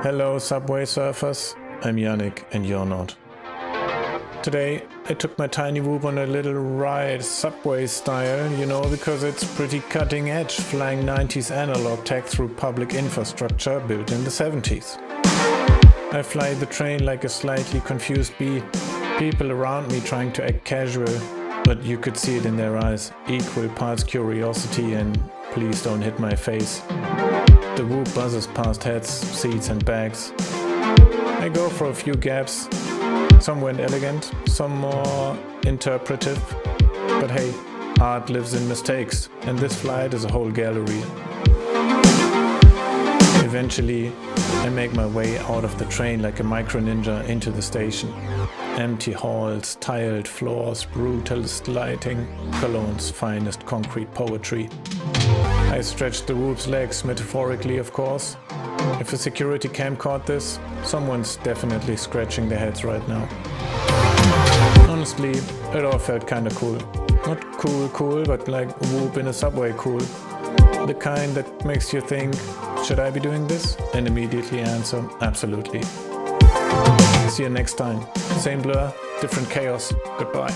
Hello subway surfers, I'm Yannick and you're not. Today I took my tiny whoop on a little ride subway style, you know, because it's pretty cutting edge, flying 90s analog tech through public infrastructure built in the 70s. I fly the train like a slightly confused bee, people around me trying to act casual, but you could see it in their eyes, equal parts curiosity and please don't hit my face. The whoop buzzes past heads, seats and bags. I go for a few gaps. Some went elegant, some more interpretive. But hey, art lives in mistakes, and this flight is a whole gallery. Eventually, I make my way out of the train like a micro ninja into the station. Empty halls, tiled floors, brutalist lighting, Cologne's finest concrete poetry. I stretched the whoop's legs, metaphorically of course. If a security cam caught this, someone's definitely scratching their heads right now. Honestly, it all felt kinda cool. Not cool, but like a whoop in a subway cool. The kind that makes you think, should I be doing this? And immediately answer, absolutely. See you next time. Same blur, different chaos. Goodbye.